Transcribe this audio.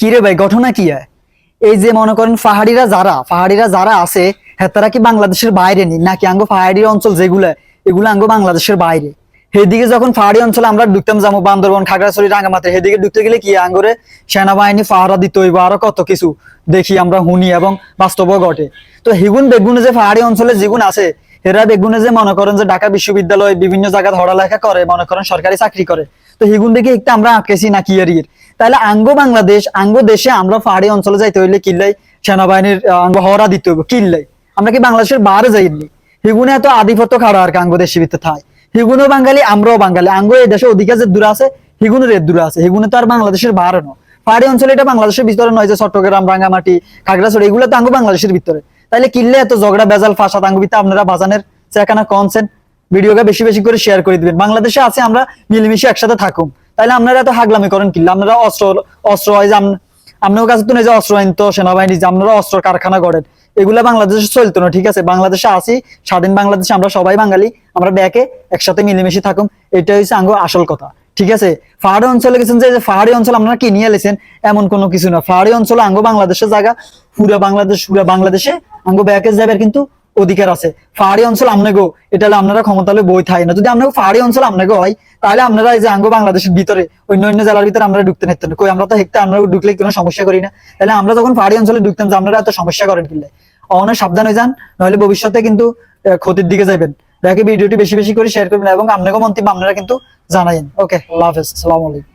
কি রে ভাই, ঘটনা কি হয়? এই যে মনে করেন পাহাড়িরা যারা আছে, হ্যাঁ তারা কি বাংলাদেশের বাইরে নি নাকি আঙ্গো পাহাড়ি অঞ্চল যেগুলো, এগুলো আঙ্গো বাংলাদেশের বাইরে? সেদিকে যখন পাহাড়ি অঞ্চলে আমরা ঢুকতাম, যাবো বান্দরবন, খাগড়াছড়ি, রাঙ্গামাটি, সেদিকে ঢুকতে গেলে কি আঙ্গরে সেনাবাহিনী পাহারা দিতে হইব, আরো কত কিছু দেখি আমরা, শুনি এবং বাস্তবও ঘটে। তো হিগুন বেগুনে যে পাহাড়ি অঞ্চলে যেগুন আছে, এরা বেগুনে যে মনে করেন যে ঢাকা বিশ্ববিদ্যালয় বিভিন্ন জায়গায় পড়ালেখা করে, মনে করেন সরকারি চাকরি করে, তো হিগুন দেখে একটা আমরা আটকেছি না কি এরিয়ে। তাহলে আঙ্গ দেশে আমরা পাহাড়ি অঞ্চলে যাইতে হইলে কিল্লাই সেনাবাহিনীর আঙ্গ হরা দিতে হইব কিল্লাই। আমরা কি বাংলাদেশের বাইরে যাইনি? হিগুনে এত আধিপত্য খাড়া আর কি আঙ্গ দেশের ভিতরে থাই। হিগুনও বাঙালি, আমরাও বাঙালি। আঙ্গ এই দেশে অধিকার যে দূরে আছে, হিগুনের এর দূরে আছে। হিগুনে তো আর বাংলাদেশের বাইরে নয়। পাহাড়ি অঞ্চলে এটা বাংলাদেশের ভিতরে নয়, যে চট্টগ্রাম, রাঙ্গামাটি, খাগড়াছড়ি, এগুলো তো আঙ্গ বাংলাদেশের ভিতরে। তাইলে কিল্লে এত ঝগড়া বেজাল ফাসাদ আঙ্গ ভিতরে আপনারা বাজানের চেকানা কনসেন্ট ভিডিওকে বেশি বেশি করে শেয়ার করে দিবেন। বাংলাদেশে আছে, আমরা মিলেমিশে একসাথে থাকুম। তাহলে আপনারা এত হাগলামি করেন কিল্লা? আপনারা অস্ত্র হয় যে আপনার কাছে তো নেই যে অস্ত্র আইন তো সেনাবাহিনী, যে আপনারা অস্ত্র কারখানা করেন, এগুলা বাংলাদেশে চলতো না। ঠিক আছে, বাংলাদেশে আছি, স্বাধীন বাংলাদেশে আমরা সবাই বাঙালি, আমরা ব্যাকে একসাথে মিলেমিশে থাকুম, এটা হচ্ছে আঙ্গ আসল কথা। ঠিক আছে, পাহাড়ি অঞ্চলে গেছেন যে পাহাড়ি অঞ্চল আপনারা কি নিয়ে এলেছেন এমন কোনো কিছু না। পাহাড়ি অঞ্চল আঙ্গ বাংলাদেশের জায়গা, পুরো বাংলাদেশে আঙ্গ ব্যাকে যাবার কিন্তু অধিকার আছে। পাহাড়ি অঞ্চল আমনেগো, এটা হলে আপনারা ক্ষমতা হলে বই থাই না। যদি আপনাকে পাহাড়ি অঞ্চল আমনেগো হয়, তাহলে আপনারা এই যে আঙ্গ বাংলাদেশের ভিতরে অন্য জেলার ভিতরে আমরা ঢুকতে নিতেন কই? আমরা তো হেক্টে আমরা ঢুকলে কোনো সমস্যা করি না। তাহলে আমরা যখন পাহাড়ি অঞ্চলে ঢুকতাম, যে আপনারা এত সমস্যা করেন কিনলে? অনেক সাবধান হয়ে যান, নাহলে ভবিষ্যতে কিন্তু ক্ষতির দিকে যাবেন। দেখে ভিডিওটি বেশি বেশি করে শেয়ার করবেন এবং আপনাকে মন্তব্য আপনারা কিন্তু জানাইন। ওকে, আল্লাহ হাফেজ, আসসালামু আলাইকুম।